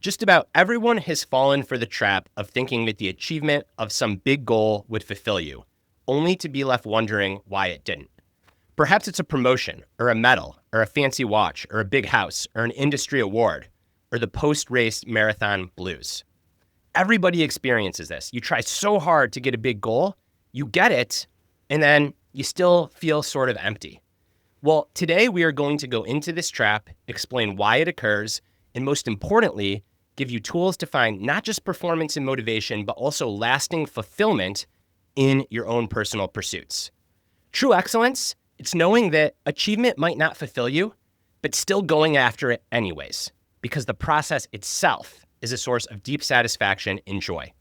Just about everyone has fallen for the trap of thinking that the achievement of some big goal would fulfill you, only to be left wondering why it didn't. Perhaps it's a promotion, or a medal, or a fancy watch, or a big house, or an industry award, or the post-race marathon blues. Everybody experiences this. You try so hard to get a big goal, you get it, and then you still feel sort of empty. Well, today we are going to go into this trap, explain why it occurs, and most importantly, give you tools to find not just performance and motivation, but also lasting fulfillment in your own personal pursuits. True excellence, it's knowing that achievement might not fulfill you, but still going after it anyways, because the process itself is a source of deep satisfaction and joy.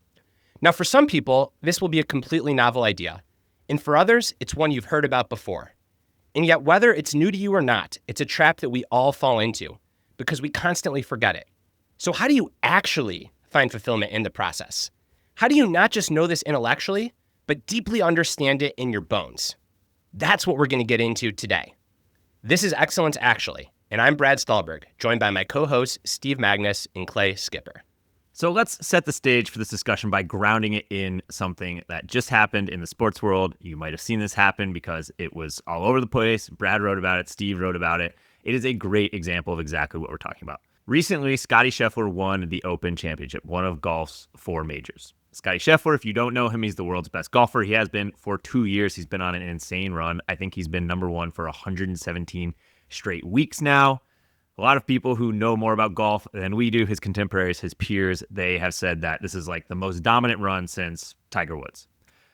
Now, for some people, this will be a completely novel idea, and for others, it's one you've heard about before. And yet, whether it's new to you or not, it's a trap that we all fall into because we constantly forget it. So how do you actually find fulfillment in the process? How do you not just know this intellectually, but deeply understand it in your bones? That's what we're going to get into today. This is Excellence Actually, and I'm Brad Stahlberg, joined by my co-hosts Steve Magnus and Clay Skipper. So let's set the stage for this discussion by grounding it in something that just happened in the sports world. You might have seen this happen because it was all over the place. Brad wrote about it. Steve wrote about it. It is a great example of exactly what we're talking about. Recently, Scottie Scheffler won the Open Championship, one of golf's 4 majors. Scottie Scheffler, if you don't know him, he's the world's best golfer. He has been for 2 years. He's been on an insane run. I think he's been number 1 for 117 straight weeks now. A lot of people who know more about golf than we do, his contemporaries, his peers, they have said that this is like the most dominant run since Tiger Woods.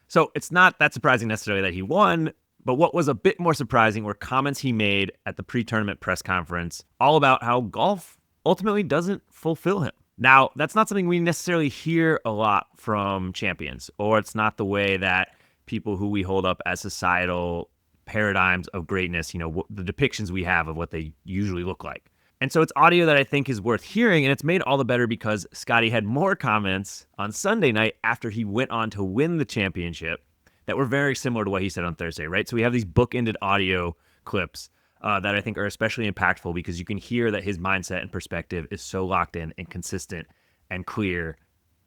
So it's not that surprising necessarily that he won, but what was a bit more surprising were comments he made at the pre-tournament press conference all about how golf ultimately doesn't fulfill him. Now, that's not something we necessarily hear a lot from champions, or it's not the way that people who we hold up as societal paradigms of greatness, the depictions we have of what they usually look like. And so it's audio that I think is worth hearing, and it's made all the better because Scottie had more comments on Sunday night after he went on to win the championship that were very similar to what he said on Thursday, right? So we have these bookended audio clips that I think are especially impactful because you can hear that his mindset and perspective is so locked in and consistent and clear.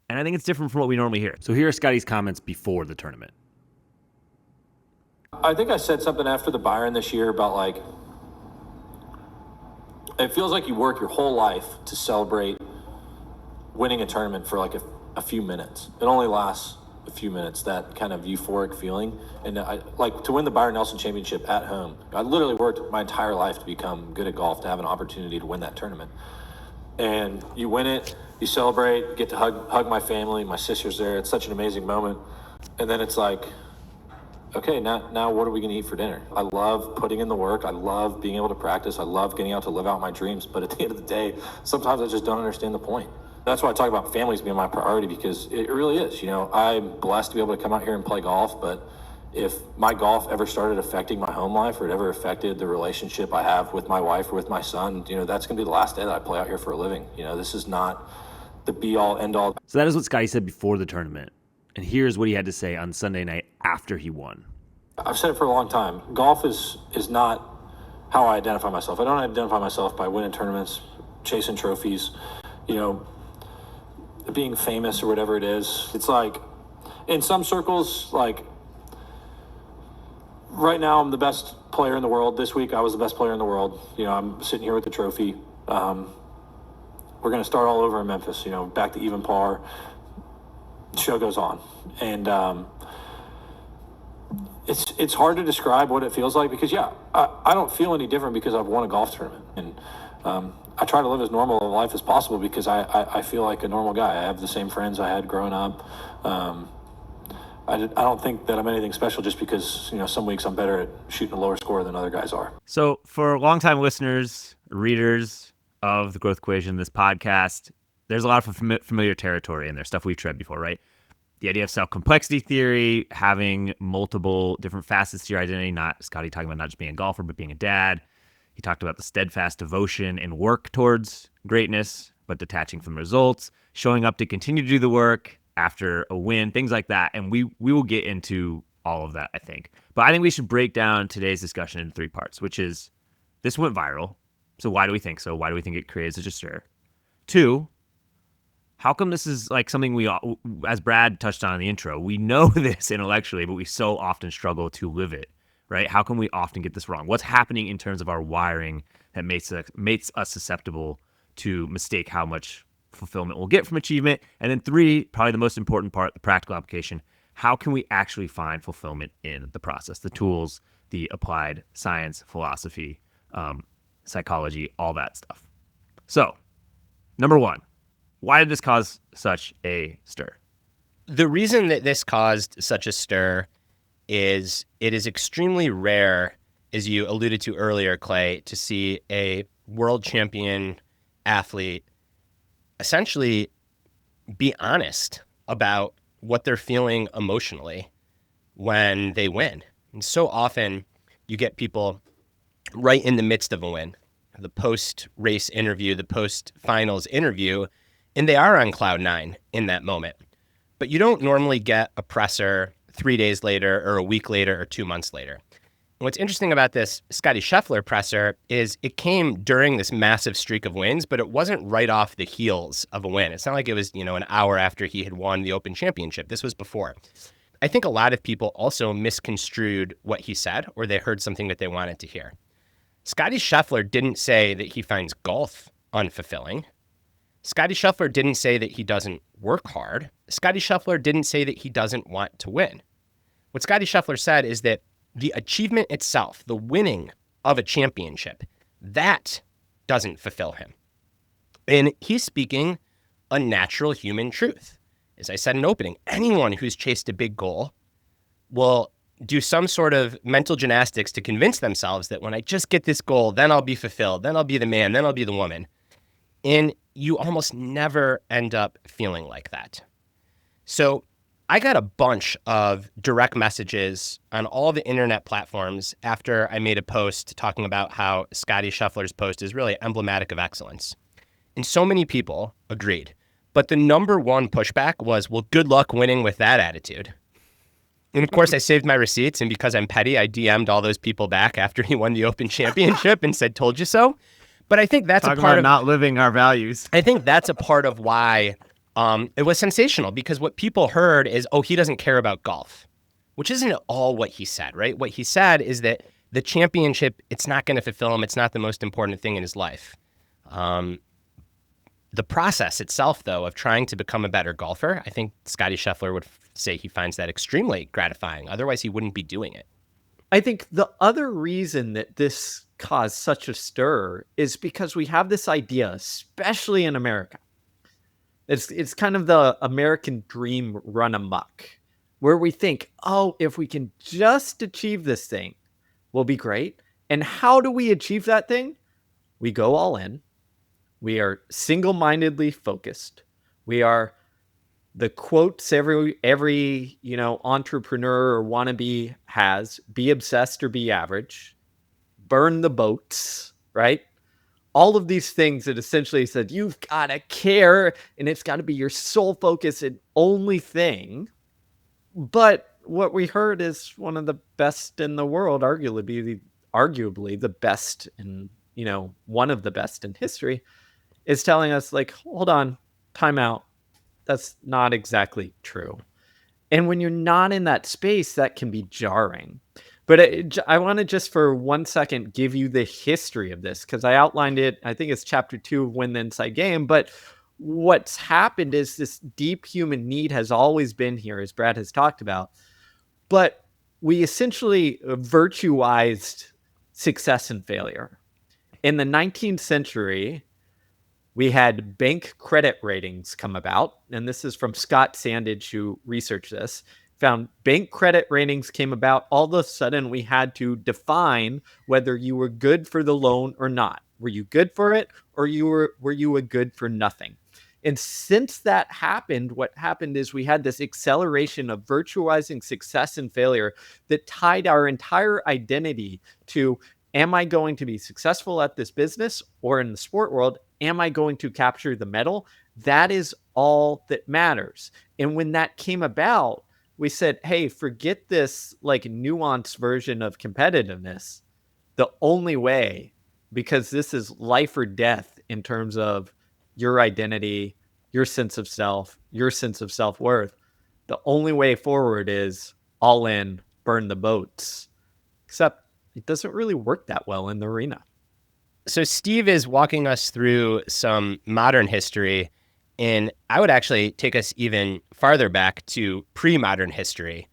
And I think it's different from what we normally hear. So here are Scottie's comments before the tournament. I think I said something after the Byron this year about it feels like you work your whole life to celebrate winning a tournament for a few minutes. It only lasts a few minutes, that kind of euphoric feeling. And to win the Byron Nelson Championship at home, I literally worked my entire life to become good at golf, to have an opportunity to win that tournament. And you win it, you celebrate, you get to hug my family, my sister's there. It's such an amazing moment. And then it's like, okay, now what are we going to eat for dinner? I love putting in the work. I love being able to practice. I love getting out to live out my dreams. But at the end of the day, sometimes I just don't understand the point. That's why I talk about families being my priority, because it really is. I'm blessed to be able to come out here and play golf, but if my golf ever started affecting my home life, or it ever affected the relationship I have with my wife or with my son, that's going to be the last day that I play out here for a living. This is not the be-all, end-all. So that is what Scottie said before the tournament. And here's what he had to say on Sunday night after he won. I've said it for a long time. Golf is not how I identify myself. I don't identify myself by winning tournaments, chasing trophies, being famous or whatever it is. It's like, in some circles, right now I'm the best player in the world. This week I was the best player in the world. I'm sitting here with the trophy. We're going to start all over in Memphis, back to even par. The show goes on. And it's hard to describe what it feels like because, I don't feel any different because I've won a golf tournament. And I try to live as normal a life as possible because I feel like a normal guy. I have the same friends I had growing up. I don't think that I'm anything special just because, some weeks I'm better at shooting a lower score than other guys are. So for longtime listeners, readers of The Growth Equation, this podcast, there's a lot of familiar territory in there, stuff we've tread before, right? The idea of self-complexity theory, having multiple different facets to your identity, not Scottie talking about not just being a golfer, but being a dad. He talked about the steadfast devotion and work towards greatness, but detaching from results, showing up to continue to do the work after a win, things like that. And we will get into all of that, I think. But I think we should break down today's discussion into 3 parts, which is this went viral. So why do we think so? Why do we think it created such a stir? 2, How come this is like something we, as Brad touched on in the intro, we know this intellectually, but we so often struggle to live it, right? How come we often get this wrong? What's happening in terms of our wiring that makes us susceptible to mistake how much fulfillment we'll get from achievement? And then 3, probably the most important part, the practical application. How can we actually find fulfillment in the process, the tools, the applied science, philosophy, psychology, all that stuff? So, number 1, why did this cause such a stir? The reason that this caused such a stir is it is extremely rare, as you alluded to earlier, Clay, to see a world champion athlete essentially be honest about what they're feeling emotionally when they win. And so often you get people right in the midst of a win, the post-race interview, the post-finals interview, and they are on cloud 9 in that moment. But you don't normally get a presser 3 days later or a week later or 2 months later. And what's interesting about this Scottie Scheffler presser is it came during this massive streak of wins, but it wasn't right off the heels of a win. It's not like it was, an hour after he had won the Open Championship. This was before. I think a lot of people also misconstrued what he said, or they heard something that they wanted to hear. Scottie Scheffler didn't say that he finds golf unfulfilling. Scottie Scheffler didn't say that he doesn't work hard. Scottie Scheffler didn't say that he doesn't want to win. What Scottie Scheffler said is that the achievement itself, the winning of a championship, that doesn't fulfill him. And he's speaking a natural human truth. As I said in opening, anyone who's chased a big goal will do some sort of mental gymnastics to convince themselves that when I just get this goal, then I'll be fulfilled, then I'll be the man, then I'll be the woman. And you almost never end up feeling like that. So I got a bunch of direct messages on all the internet platforms after I made a post talking about how Scottie Scheffler's post is really emblematic of excellence. And so many people agreed. But the number one pushback was, well, good luck winning with that attitude. And of course, I saved my receipts. And because I'm petty, I DM'd all those people back after he won the Open Championship and said, told you so. But I think that's Talking a part about of not living our values. I think that's a part of why it was sensational, because what people heard is, oh, he doesn't care about golf, which isn't at all what he said, right? What he said is that the championship, it's not going to fulfill him. It's not the most important thing in his life. The process itself, though, of trying to become a better golfer, I think Scottie Scheffler would say he finds that extremely gratifying. Otherwise, he wouldn't be doing it. I think the other reason that this caused such a stir is because we have this idea, especially in America. It's kind of the American dream run amok, where we think, oh, if we can just achieve this thing, we'll be great. And how do we achieve that thing? We go all in. We are single-mindedly focused. We are the quotes every entrepreneur or wannabe has: be obsessed or be average, burn the boats, right? All of these things that essentially said you've got to care and it's got to be your sole focus and only thing. But what we heard is one of the best in the world, arguably the best in, one of the best in history, is telling us, like, hold on, time out. That's not exactly true. And when you're not in that space, that can be jarring. But I want to just for 1 second give you the history of this, because I outlined it. I think it's chapter 2 of Win the Inside Game. But what's happened is this deep human need has always been here, as Brad has talked about. But we essentially virtualized success and failure. In the 19th century, we had bank credit ratings come about, and this is from Scott Sandage, who researched this, found bank credit ratings came about. All of a sudden, we had to define whether you were good for the loan or not. Were you good for it, or were you a good for nothing? And since that happened, what happened is we had this acceleration of virtualizing success and failure that tied our entire identity to, am I going to be successful at this business, or in the sport world, am I going to capture the medal? That is all that matters. And when that came about, we said, hey, forget this like nuanced version of competitiveness. The only way, because this is life or death in terms of your identity, your sense of self, your sense of self-worth. The only way forward is all in, burn the boats. Except it doesn't really work that well in the arena. So Steve is walking us through some modern history, and I would actually take us even farther back to pre-modern history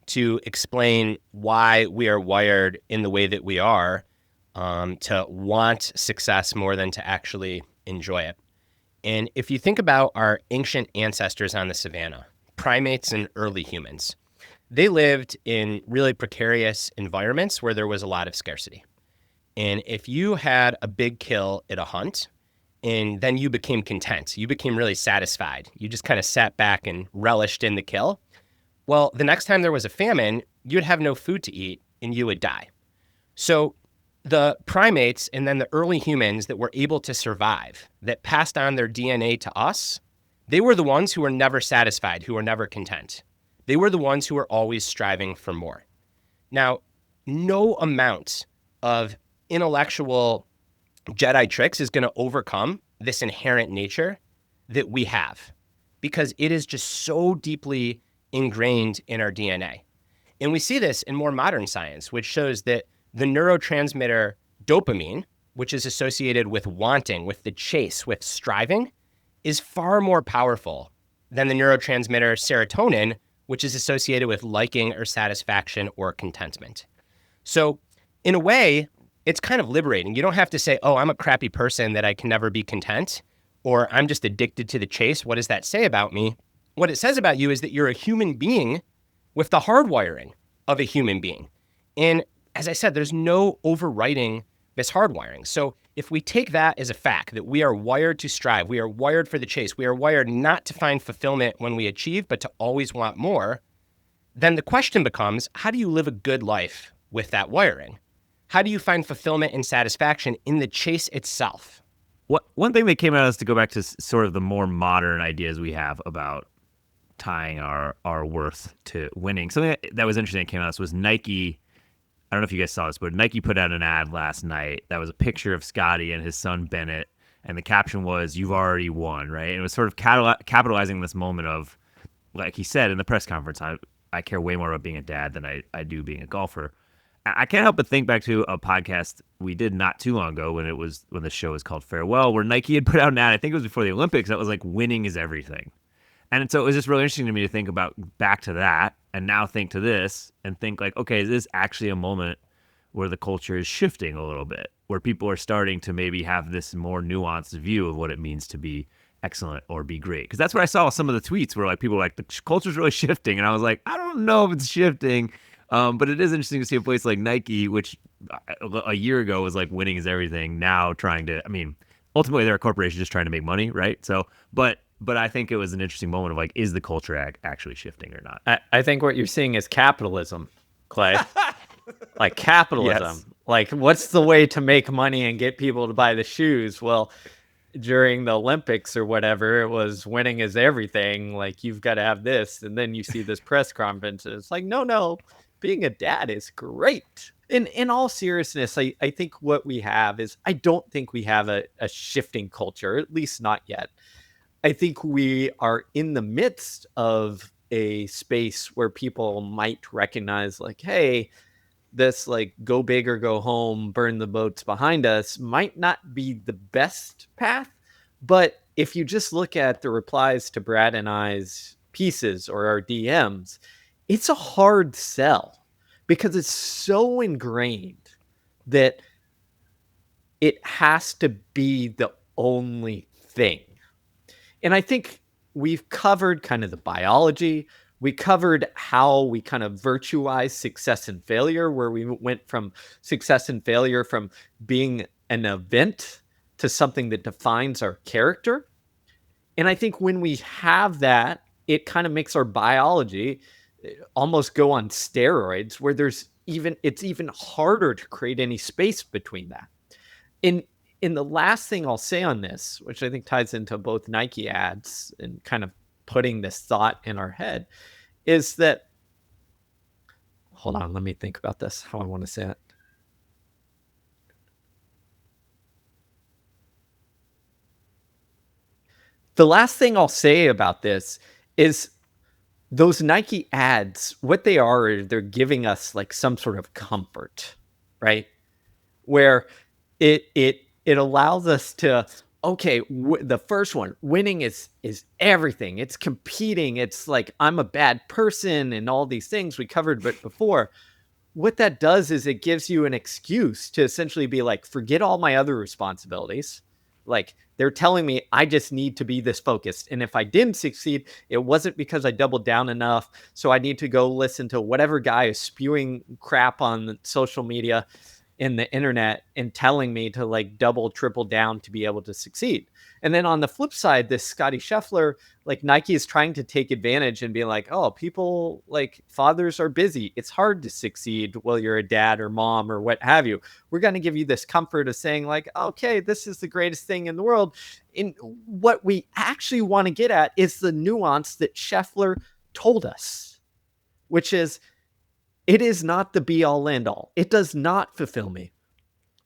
to explain why we are wired in the way that we are, to want success more than to actually enjoy it. And if you think about our ancient ancestors on the savannah, primates and early humans, they lived in really precarious environments where there was a lot of scarcity. And if you had a big kill at a hunt, and then you became content, you became really satisfied, you just kind of sat back and relished in the kill, well, the next time there was a famine, you'd have no food to eat and you would die. So the primates and then the early humans that were able to survive, that passed on their DNA to us, they were the ones who were never satisfied, who were never content. They were the ones who were always striving for more. Now, no amount of intellectual Jedi tricks is going to overcome this inherent nature that we have, because it is just so deeply ingrained in our DNA. And we see this in more modern science, which shows that the neurotransmitter dopamine, which is associated with wanting, with the chase, with striving, is far more powerful than the neurotransmitter serotonin, which is associated with liking or satisfaction or contentment. So in a way, it's kind of liberating. You don't have to say, oh, I'm a crappy person that I can never be content, or I'm just addicted to the chase. What does that say about me? What it says about you is that you're a human being with the hardwiring of a human being. And as I said, there's no overriding this hardwiring. So if we take that as a fact, that we are wired to strive, we are wired for the chase, we are wired not to find fulfillment when we achieve, but to always want more, then the question becomes, how do you live a good life with that wiring? How do you find fulfillment and satisfaction in the chase itself? One thing that came out is to go back to sort of the more modern ideas we have about tying our worth to winning. Something that was interesting that came out was Nike. I don't know if you guys saw this, but Nike put out an ad last night that was a picture of Scottie and his son Bennett, and the caption was, "You've already won," right? And it was sort of capitalizing this moment of, like he said in the press conference, I care way more about being a dad than I do being a golfer. I can't help but think back to a podcast we did not too long ago when the show was called Farewell, where Nike had put out an ad, I think it was before the Olympics, that was like, winning is everything. And so it was just really interesting to me to think about back to that and now think to this and think like, okay, is this actually a moment where the culture is shifting a little bit, where people are starting to maybe have this more nuanced view of what it means to be excellent or be great? Because that's what I saw with some of the tweets where like people were like, the culture's really shifting. And I was like, I don't know if it's shifting. But it is interesting to see a place like Nike, which a year ago was like winning is everything, now trying to, I mean, ultimately they're a corporation just trying to make money, right? So, but I think it was an interesting moment of like, is the culture actually shifting or not? I think what you're seeing is capitalism, Clay. Like capitalism. Yes. Like, what's the way to make money and get people to buy the shoes? Well, during the Olympics or whatever, it was winning is everything. Like, you've got to have this. And then you see this press conference. And it's like, no, being a dad is great. In all seriousness, I think what we have is, I don't think we have a shifting culture, at least not yet. I think we are in the midst of a space where people might recognize like, hey, this like go big or go home, burn the boats behind us might not be the best path. But if you just look at the replies to Brad and I's pieces or our DMs, it's a hard sell because it's so ingrained that it has to be the only thing. And I think we've covered kind of the biology. We covered how we kind of virtualize success and failure, where we went from success and failure from being an event to something that defines our character. And I think when we have that, it kind of makes our biology almost go on steroids, where it's even harder to create any space between that. In the last thing I'll say on this, which I think ties into both Nike ads and kind of putting this thought in our head, is that, hold on, let me think about this, how I want to say it. The last thing I'll say about this is those Nike ads, what they are is they're giving us like some sort of comfort, right? Where it allows us to, okay, the first one, winning is everything. It's competing. It's like I'm a bad person and all these things we covered but before. What that does is it gives you an excuse to essentially be like, forget all my other responsibilities. Like they're telling me I just need to be this focused. And if I didn't succeed, it wasn't because I doubled down enough. So I need to go listen to whatever guy is spewing crap on social media in the internet and telling me to like double, triple down to be able to succeed. And then on the flip side, this Scottie Scheffler, like Nike is trying to take advantage and be like, oh, people like fathers are busy. It's hard to succeed while you're a dad or mom or what have you. We're going to give you this comfort of saying like, okay, this is the greatest thing in the world. And what we actually want to get at is the nuance that Scheffler told us, which is, it is not the be all end all. It does not fulfill me.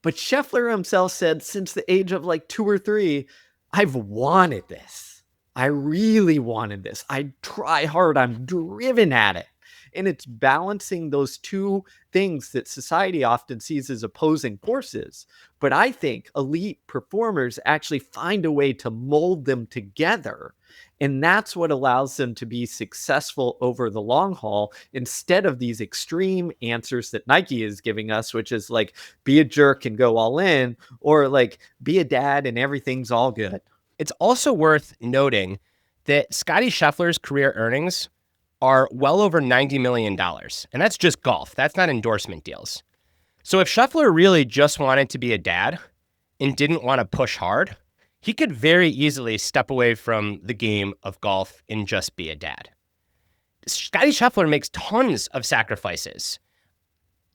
But Scheffler himself said since the age of like 2 or 3, I've wanted this. I really wanted this. I try hard. I'm driven at it. And it's balancing those two things that society often sees as opposing forces. But I think elite performers actually find a way to mold them together. And that's what allows them to be successful over the long haul instead of these extreme answers that Nike is giving us, which is like, be a jerk and go all in, or like, be a dad and everything's all good. It's also worth noting that Scottie Scheffler's career earnings are well over $90 million. And that's just golf. That's not endorsement deals. So if Scheffler really just wanted to be a dad and didn't want to push hard, he could very easily step away from the game of golf and just be a dad. Scottie Scheffler makes tons of sacrifices.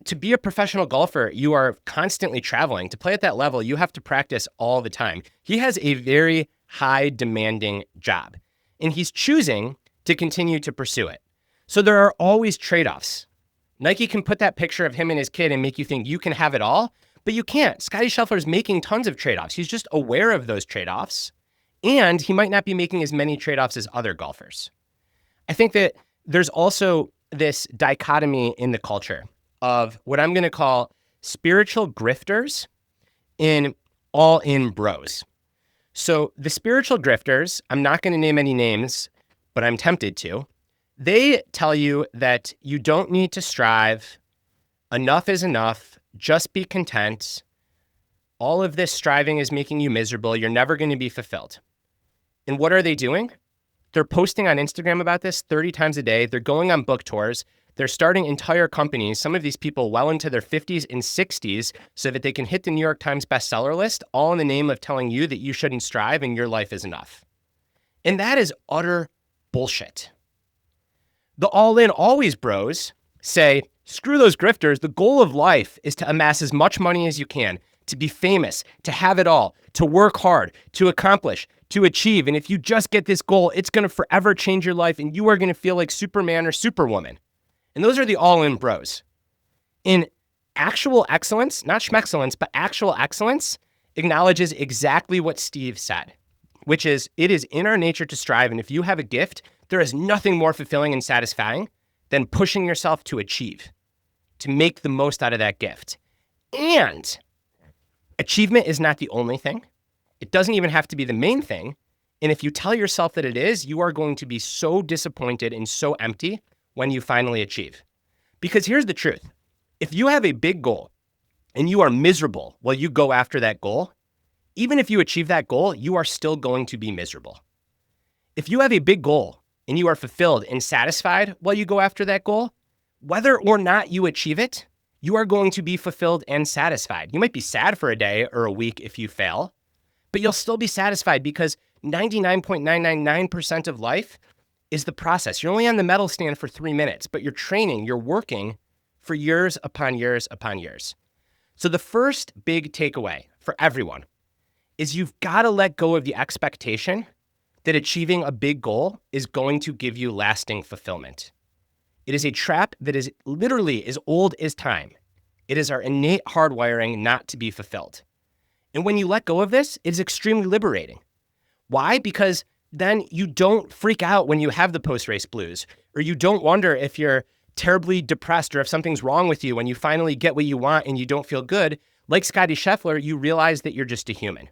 To be a professional golfer, you are constantly traveling. To play at that level, you have to practice all the time. He has a very high demanding job, and he's choosing to continue to pursue it. So there are always trade-offs. Nike can put that picture of him and his kid and make you think you can have it all, but you can't. Scottie Scheffler is making tons of trade-offs. He's just aware of those trade-offs, and he might not be making as many trade-offs as other golfers. I think that there's also this dichotomy in the culture of what I'm going to call spiritual grifters and all-in bros. So the spiritual grifters, I'm not going to name any names, but I'm tempted to. They tell you that you don't need to strive. Enough is enough. Just be content. All of this striving is making you miserable. You're never going to be fulfilled. And what are they doing? They're posting on Instagram about this 30 times a day. They're going on book tours. They're starting entire companies, some of these people well into their 50s and 60s, so that they can hit the New York Times bestseller list, all in the name of telling you that you shouldn't strive and your life is enough. And that is utter bullshit. The all-in always bros say, screw those grifters. The goal of life is to amass as much money as you can, to be famous, to have it all, to work hard, to accomplish, to achieve. And if you just get this goal, it's going to forever change your life and you are going to feel like Superman or Superwoman. And those are the all-in bros. In actual excellence, not schmexcellence, but actual excellence acknowledges exactly what Steve said, which is it is in our nature to strive. And if you have a gift, there is nothing more fulfilling and satisfying than pushing yourself to achieve, to make the most out of that gift. And achievement is not the only thing. It doesn't even have to be the main thing. And if you tell yourself that it is, you are going to be so disappointed and so empty when you finally achieve. Because here's the truth. If you have a big goal and you are miserable while you go after that goal, even if you achieve that goal, you are still going to be miserable. If you have a big goal and you are fulfilled and satisfied while you go after that goal, whether or not you achieve it, you are going to be fulfilled and satisfied. You might be sad for a day or a week if you fail, but you'll still be satisfied because 99.999% of life is the process. You're only on the medal stand for 3 minutes, but you're training, you're working for years upon years upon years. So the first big takeaway for everyone is you've got to let go of the expectation that achieving a big goal is going to give you lasting fulfillment. It is a trap that is literally as old as time. It is our innate hardwiring not to be fulfilled. And when you let go of this, it is extremely liberating. Why? Because then you don't freak out when you have the post-race blues, or you don't wonder if you're terribly depressed or if something's wrong with you when you finally get what you want and you don't feel good. Like Scottie Scheffler, you realize that you're just a human.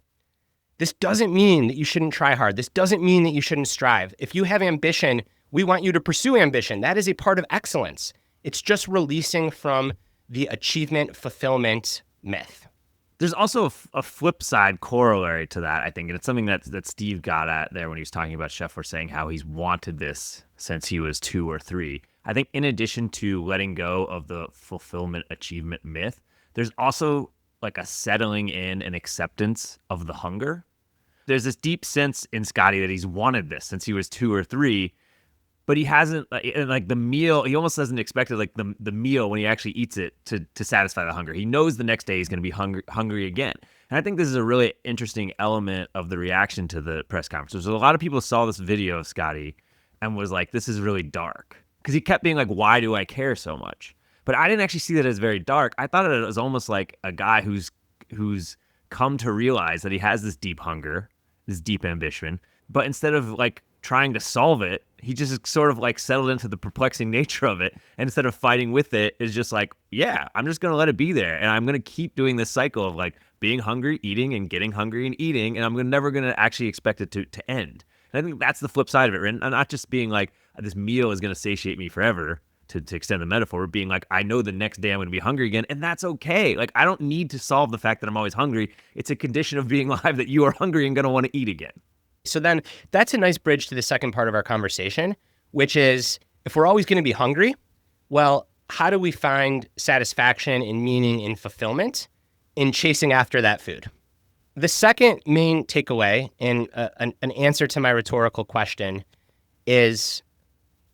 This doesn't mean that you shouldn't try hard. This doesn't mean that you shouldn't strive. If you have ambition, we want you to pursue ambition. That is a part of excellence. It's just releasing from the achievement fulfillment myth. There's also a flip side corollary to that, I think, and it's something that Steve got at there when he was talking about Scheffler saying how he's wanted this since he was 2 or 3. I think in addition to letting go of the fulfillment achievement myth, there's also like a settling in and acceptance of the hunger. There's this deep sense in Scottie that he's wanted this since he was 2 or 3, but he hasn't, like the meal, he almost doesn't expect it, like the meal when he actually eats it to satisfy the hunger. He knows the next day he's going to be hungry again. And I think this is a really interesting element of the reaction to the press conference. There's a lot of people saw this video of Scottie and was like, this is really dark. Because he kept being like, why do I care so much? But I didn't actually see that as very dark. I thought it was almost like a guy who's come to realize that he has this deep hunger, this deep ambition, but instead of like trying to solve it, he just sort of like settled into the perplexing nature of it. And instead of fighting with it, is just like, yeah, I'm just going to let it be there. And I'm going to keep doing this cycle of like being hungry, eating, and getting hungry and eating. And I'm never going to actually expect it to end. And I think that's the flip side of it. And not just being like, this meal is going to satiate me forever, to extend the metaphor, being like, I know the next day I'm going to be hungry again. And that's okay. Like, I don't need to solve the fact that I'm always hungry. It's a condition of being alive that you are hungry and going to want to eat again. So then that's a nice bridge to the second part of our conversation, which is if we're always going to be hungry, well, how do we find satisfaction and meaning and fulfillment in chasing after that food? The second main takeaway and an answer to my rhetorical question is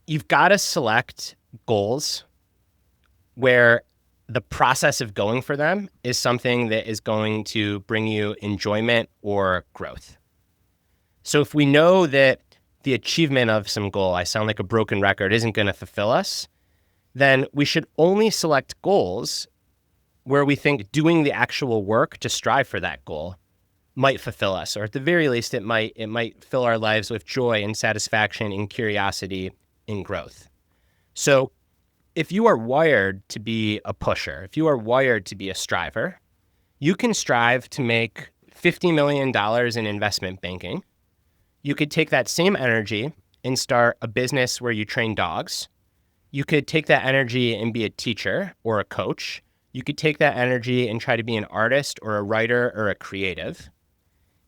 you've got to select goals where the process of going for them is something that is going to bring you enjoyment or growth. So if we know that the achievement of some goal, I sound like a broken record, isn't going to fulfill us, then we should only select goals where we think doing the actual work to strive for that goal might fulfill us, or at the very least, it might fill our lives with joy and satisfaction and curiosity and growth. So if you are wired to be a pusher, if you are wired to be a striver, you can strive to make $50 million in investment banking. You could take that same energy and start a business where you train dogs. You could take that energy and be a teacher or a coach. You could take that energy and try to be an artist or a writer or a creative.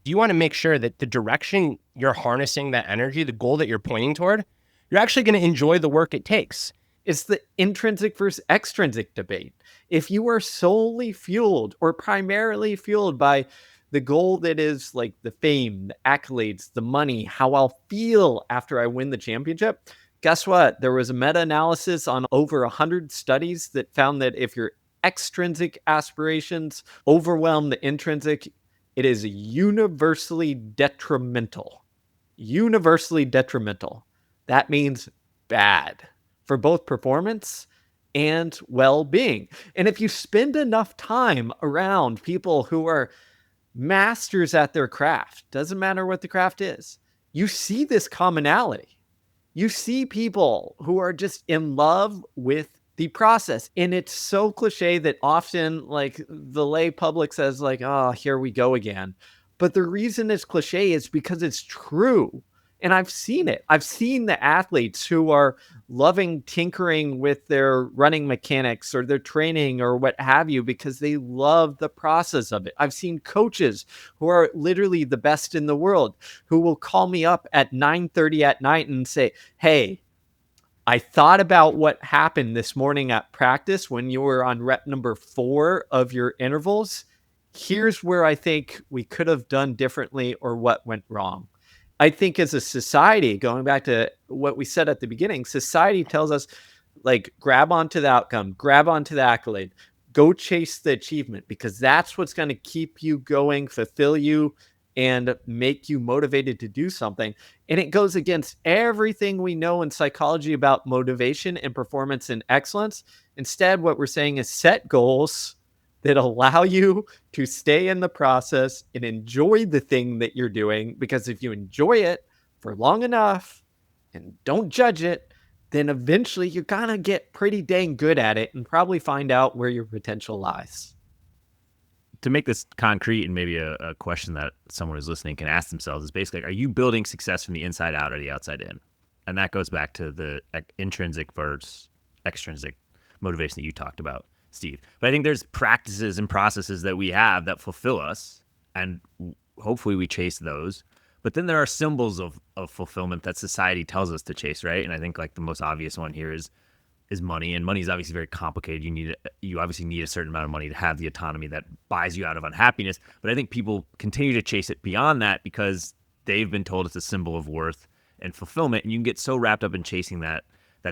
You want to make sure that the direction you're harnessing that energy, the goal that you're pointing toward, you're actually going to enjoy the work it takes. It's the intrinsic versus extrinsic debate. If you are solely fueled or primarily fueled by the goal that is like the fame, the accolades, the money, how I'll feel after I win the championship, guess what? There was a meta-analysis on over 100 studies that found that if your extrinsic aspirations overwhelm the intrinsic, it is universally detrimental. Universally detrimental. That means bad for both performance and well-being. And if you spend enough time around people who are masters at their craft, doesn't matter what the craft is, you see this commonality. You see people who are just in love with the process. And it's so cliche that often like the lay public says like, oh, here we go again. But the reason it's cliche is because it's true. And I've seen it. I've seen the athletes who are loving tinkering with their running mechanics or their training or what have you because they love the process of it. I've seen coaches who are literally the best in the world who will call me up at 9:30 at night and say, hey, I thought about what happened this morning at practice when you were on rep number 4 of your intervals. Here's where I think we could have done differently or what went wrong. I think as a society, going back to what we said at the beginning, society tells us like grab onto the outcome, grab onto the accolade, go chase the achievement because that's what's going to keep you going, fulfill you, and make you motivated to do something. And it goes against everything we know in psychology about motivation and performance and excellence. Instead, what we're saying is set goals that allow you to stay in the process and enjoy the thing that you're doing. Because if you enjoy it, for long enough and don't judge it, then eventually you're going to get pretty dang good at it and probably find out where your potential lies. To make this concrete, and maybe a question that someone who's listening can ask themselves, is basically, are you building success from the inside out or the outside in? And that goes back to the intrinsic versus extrinsic motivation that you talked about, Steve. But I think there's practices and processes that we have that fulfill us, and hopefully we chase those. But then there are symbols of fulfillment that society tells us to chase, right? And I think like the most obvious one here is money, and money is obviously very complicated. You obviously need a certain amount of money to have the autonomy that buys you out of unhappiness. But I think people continue to chase it beyond that because they've been told it's a symbol of worth and fulfillment, and you can get so wrapped up in chasing that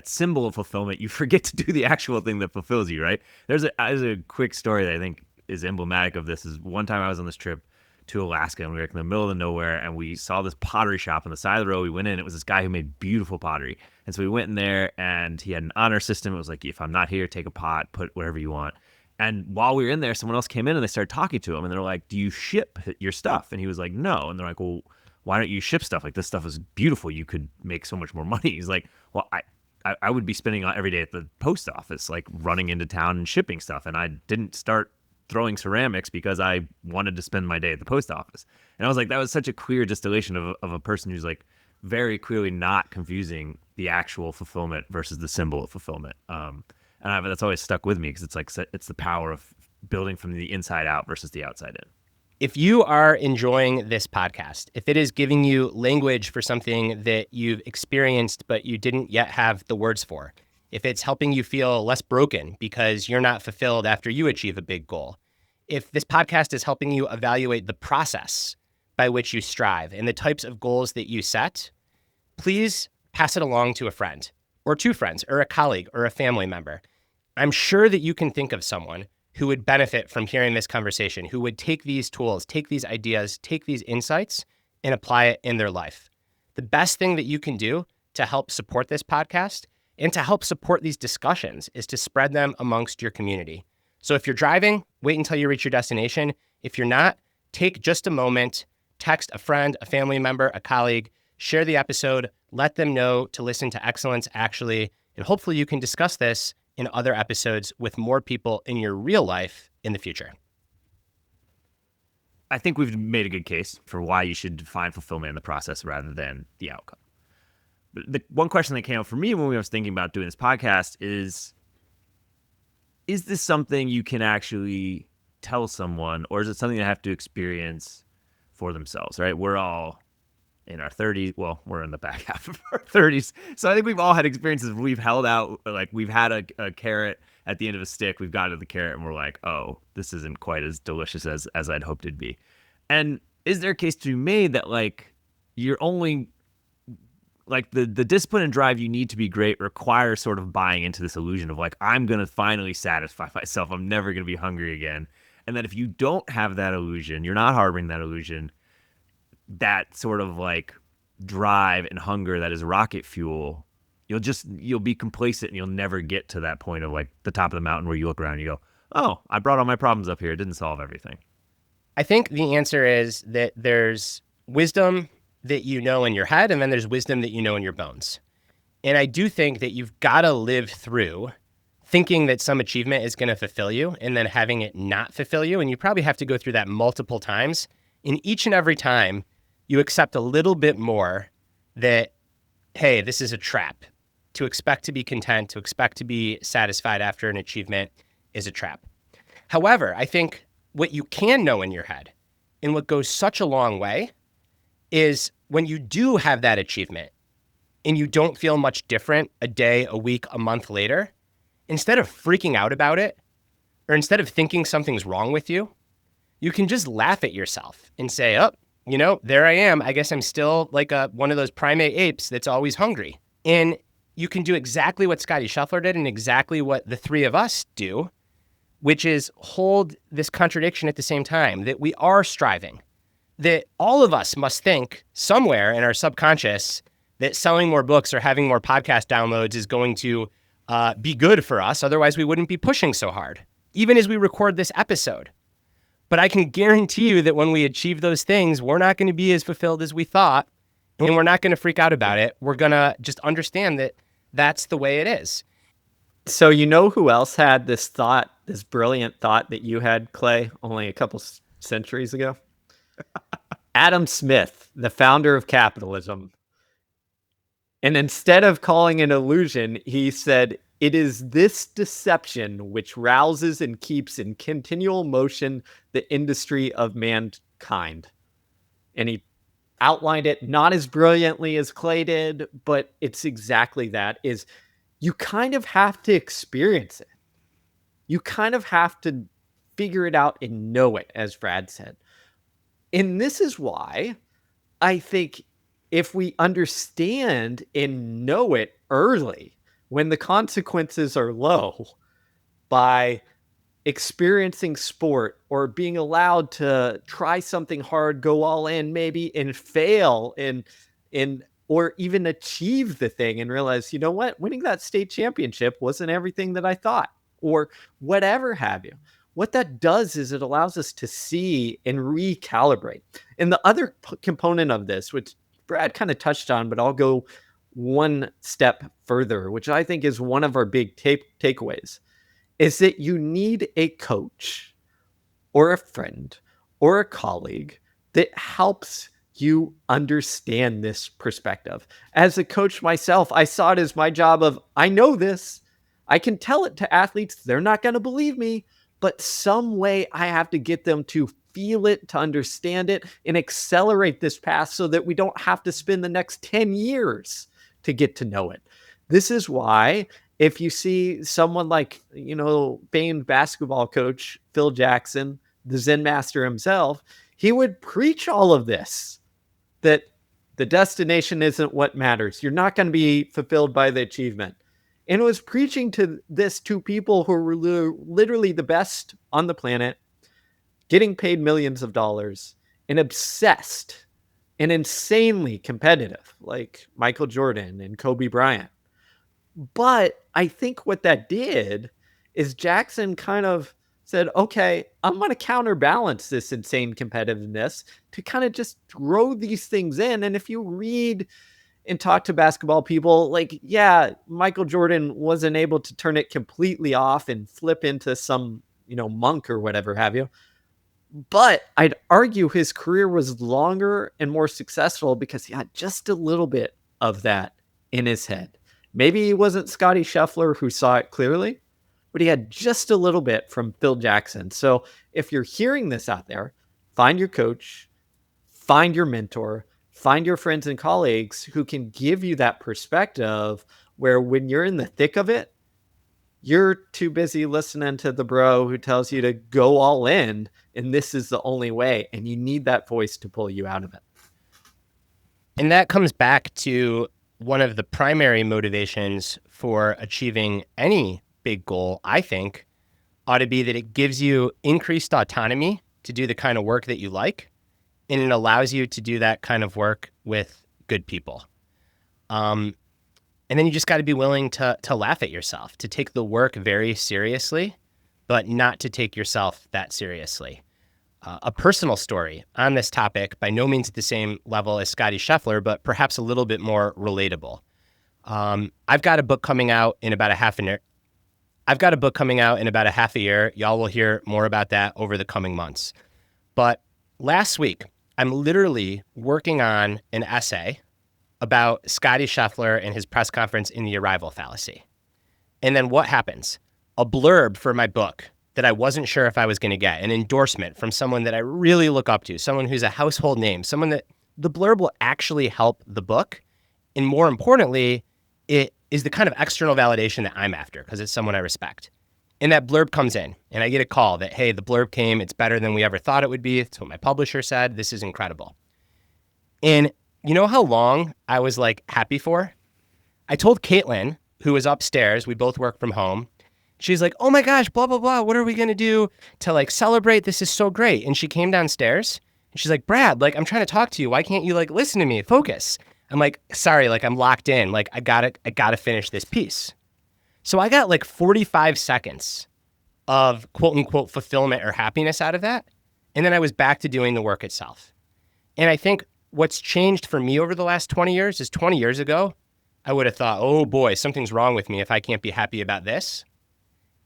symbol of fulfillment, you forget to do the actual thing that fulfills you, right? There's a quick story that I think is emblematic of this. Is one time I was on this trip to Alaska, and we were in the middle of nowhere, and we saw this pottery shop on the side of the road. We went in. It was this guy who made beautiful pottery, and so we went in there, and he had an honor system. It was like, if I'm not here, take a pot, put whatever you want. And while we were in there, someone else came in, and they started talking to him, and they're like, do you ship your stuff? And he was like, no. And they're like, well, why don't you ship stuff? Like, this stuff is beautiful. You could make so much more money. He's like, well, I would be spending every day at the post office, like running into town and shipping stuff. And I didn't start throwing ceramics because I wanted to spend my day at the post office. And I was like, that was such a clear distillation of a person who's like very clearly not confusing the actual fulfillment versus the symbol of fulfillment. And that's always stuck with me because it's like, it's the power of building from the inside out versus the outside in. If you are enjoying this podcast, if it is giving you language for something that you've experienced but you didn't yet have the words for, if it's helping you feel less broken because you're not fulfilled after you achieve a big goal, if this podcast is helping you evaluate the process by which you strive and the types of goals that you set, please pass it along to a friend or two friends or a colleague or a family member. I'm sure that you can think of someone who would benefit from hearing this conversation, who would take these tools, take these ideas, take these insights, and apply it in their life. The best thing that you can do to help support this podcast and to help support these discussions is to spread them amongst your community. So if you're driving, wait until you reach your destination. If you're not, take just a moment, text a friend, a family member, a colleague, share the episode, let them know to listen to Excellence Actually, and hopefully you can discuss this in other episodes with more people in your real life in the future. I think we've made a good case for why you should define fulfillment in the process rather than the outcome. But the one question that came up for me when we was thinking about doing this podcast is this something you can actually tell someone, or is it something they have to experience for themselves, right? We're all in our 30s. Well, we're in the back half of our 30s. So I think we've all had experiences where we've held out, like we've had a carrot at the end of a stick. We've got to the carrot and we're like, oh, this isn't quite as delicious as I'd hoped it'd be. And is there a case to be made that like you're only like the discipline and drive you need to be great requires sort of buying into this illusion of like, I'm going to finally satisfy myself. I'm never going to be hungry again. And that if you don't have that illusion, you're not harboring that illusion, that sort of like drive and hunger that is rocket fuel, you'll be complacent and you'll never get to that point of like the top of the mountain where you look around and you go, oh, I brought all my problems up here. It didn't solve everything. I think the answer is that there's wisdom that you know in your head, and then there's wisdom that you know in your bones. And I do think that you've got to live through thinking that some achievement is going to fulfill you and then having it not fulfill you. And you probably have to go through that multiple times. And each and every time you accept a little bit more that, hey, this is a trap. To expect to be content, to expect to be satisfied after an achievement is a trap. However, I think what you can know in your head and what goes such a long way is when you do have that achievement and you don't feel much different a day, a week, a month later, instead of freaking out about it, or instead of thinking something's wrong with you, you can just laugh at yourself and say, oh, there I am. I guess I'm still like one of those primate apes that's always hungry. And you can do exactly what Scottie Scheffler did and exactly what the three of us do, which is hold this contradiction at the same time, that we are striving, that all of us must think somewhere in our subconscious that selling more books or having more podcast downloads is going to be good for us. Otherwise, we wouldn't be pushing so hard, even as we record this episode. But I can guarantee you that when we achieve those things, we're not going to be as fulfilled as we thought. And we're not going to freak out about it. We're going to just understand that that's the way it is. So you know who else had this thought, this brilliant thought that you had, Clay, only a couple centuries ago? Adam Smith, the founder of capitalism. And instead of calling it illusion, he said, "It is this deception which rouses and keeps in continual motion the industry of mankind." And he outlined it not as brilliantly as Clay did, but it's exactly that, is you kind of have to experience it. You kind of have to figure it out and know it, as Brad said. And this is why I think if we understand and know it early, when the consequences are low, by experiencing sport or being allowed to try something hard, go all in maybe, and fail and or even achieve the thing and realize, you know what, winning that state championship wasn't everything that I thought, or whatever have you. What that does is it allows us to see and recalibrate. And the other component of this, which Brad kind of touched on, but I'll go one step further, which I think is one of our big takeaways, is that you need a coach or a friend or a colleague that helps you understand this perspective. As a coach myself, I saw it as my job of, I know this, I can tell it to athletes, they're not going to believe me, but some way I have to get them to feel it, to understand it, and accelerate this path so that we don't have to spend the next 10 years to get to know it. This is why if you see someone like, famed basketball coach Phil Jackson, the Zen master himself, he would preach all of this, that the destination isn't what matters. You're not going to be fulfilled by the achievement. And it was preaching to this to people who were literally the best on the planet, getting paid millions of dollars, and obsessed and insanely competitive, like Michael Jordan and Kobe Bryant. But I think what that did is Jackson kind of said, okay, I'm going to counterbalance this insane competitiveness to kind of just throw these things in. And if you read and talk to basketball people, like, yeah, Michael Jordan wasn't able to turn it completely off and flip into some, monk or whatever have you. But I'd argue his career was longer and more successful because he had just a little bit of that in his head. Maybe he wasn't Scottie Scheffler who saw it clearly, but he had just a little bit from Phil Jackson. So if you're hearing this out there, find your coach, find your mentor, find your friends and colleagues who can give you that perspective where when you're in the thick of it, you're too busy listening to the bro who tells you to go all in and this is the only way. And you need that voice to pull you out of it. And that comes back to one of the primary motivations for achieving any big goal, I think, ought to be that it gives you increased autonomy to do the kind of work that you like, and it allows you to do that kind of work with good people. And then you just got to be willing to laugh at yourself, to take the work very seriously, but not to take yourself that seriously. A personal story on this topic, by no means at the same level as Scottie Scheffler, but perhaps a little bit more relatable. I've got a book coming out in about a half a year. Y'all will hear more about that over the coming months. But last week, I'm literally working on an essay about Scottie Scheffler and his press conference in the arrival fallacy. And then what happens? A blurb for my book that I wasn't sure if I was going to get, an endorsement from someone that I really look up to, someone who's a household name, someone that the blurb will actually help the book. And more importantly, it is the kind of external validation that I'm after because it's someone I respect. And that blurb comes in and I get a call that, hey, the blurb came. It's better than we ever thought it would be. It's what my publisher said. This is incredible. And you know how long I was happy for? I told Caitlin, who was upstairs, we both work from home. She's like, oh my gosh, blah, blah, blah. What are we going to do to celebrate? This is so great. And she came downstairs and she's like, Brad, I'm trying to talk to you. Why can't you listen to me? Focus. I'm like, sorry, I'm locked in. I gotta finish this piece. So I got 45 seconds of quote unquote fulfillment or happiness out of that. And then I was back to doing the work itself. And I think what's changed for me over the last 20 years is 20 years ago, I would have thought, oh boy, something's wrong with me if I can't be happy about this.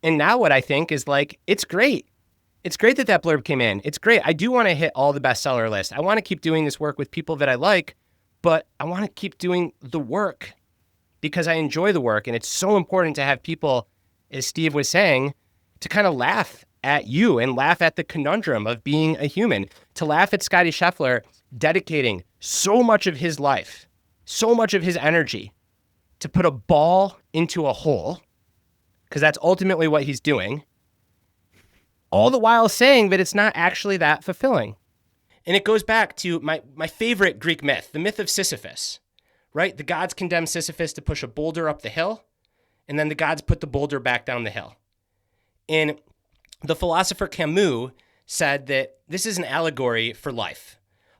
And now what I think is like, it's great. It's great that blurb came in. It's great. I do want to hit all the bestseller lists. I want to keep doing this work with people that I like, but I want to keep doing the work because I enjoy the work. And it's so important to have people, as Steve was saying, to kind of laugh at you and laugh at the conundrum of being a human, to laugh at Scottie Scheffler dedicating so much of his life, so much of his energy to put a ball into a hole, because that's ultimately what he's doing, all the while saying that it's not actually that fulfilling. And it goes back to my favorite Greek myth, the myth of Sisyphus, right? The gods condemn Sisyphus to push a boulder up the hill, and then the gods put the boulder back down the hill. And the philosopher Camus said that this is an allegory for life.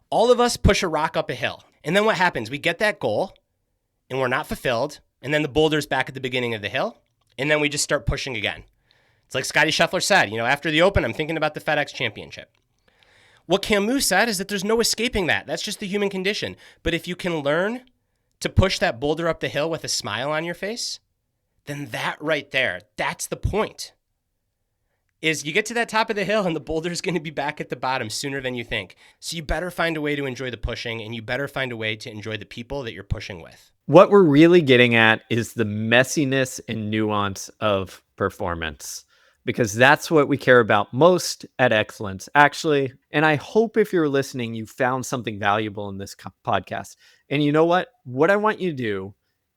All of us push a rock up a hill. And then what happens? We get that goal, and we're not fulfilled, and then the boulder's back at the beginning of the hill, and then we just start pushing again. It's like Scottie Scheffler said, after the Open, I'm thinking about the FedEx Championship. What Camus said is that there's no escaping that. That's just the human condition. But if you can learn to push that boulder up the hill with a smile on your face, then that right there, that's the point. Is you get to that top of the hill and the boulder's going to be back at the bottom sooner than you think. So you better find a way to enjoy the pushing, and you better find a way to enjoy the people that you're pushing with. What we're really getting at is the messiness and nuance of performance, because that's what we care about most at Excellence, actually. And I hope if you're listening, you found something valuable in this podcast. And you know what? What I want you to do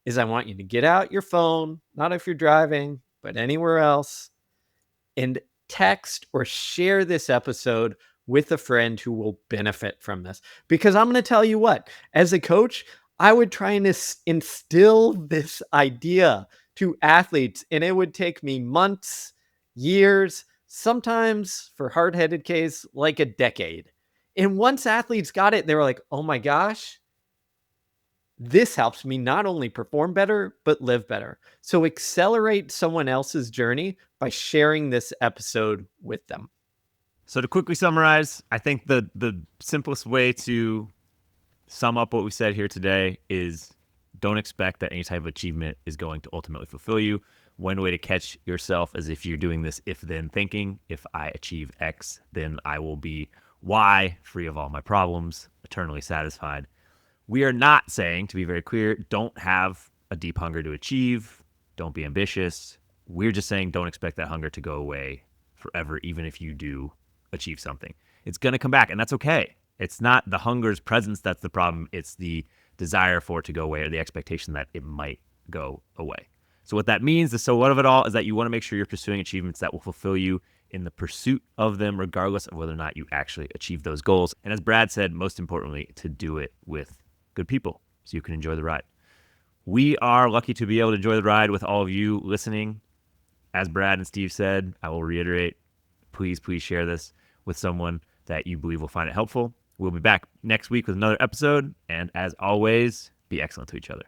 is I want you to get out your phone, not if you're driving, but anywhere else, and text or share this episode with a friend who will benefit from this. Because I'm going to tell you what, as a coach, I would try and instill this idea to athletes, and it would take me months, years, sometimes for hard-headed case, like a decade. And once athletes got it, they were like, oh my gosh, this helps me not only perform better, but live better. So accelerate someone else's journey by sharing this episode with them. So to quickly summarize, I think the simplest way to sum up what we said here today is don't expect that any type of achievement is going to ultimately fulfill you. One way to catch yourself is if you're doing this if-then thinking. If I achieve X, then I will be Y, free of all my problems, eternally satisfied. We are not saying, to be very clear, don't have a deep hunger to achieve. Don't be ambitious. We're just saying don't expect that hunger to go away forever, even if you do achieve something. It's going to come back, and that's okay. It's not the hunger's presence that's the problem. It's the desire for it to go away or the expectation that it might go away. So what that means, the so what of it all, is that you want to make sure you're pursuing achievements that will fulfill you in the pursuit of them, regardless of whether or not you actually achieve those goals. And as Brad said, most importantly, to do it with good people so you can enjoy the ride. We are lucky to be able to enjoy the ride with all of you listening. As Brad and Steve said, I will reiterate, please share this with someone that you believe will find it helpful. We'll be back next week with another episode. And as always, be excellent to each other.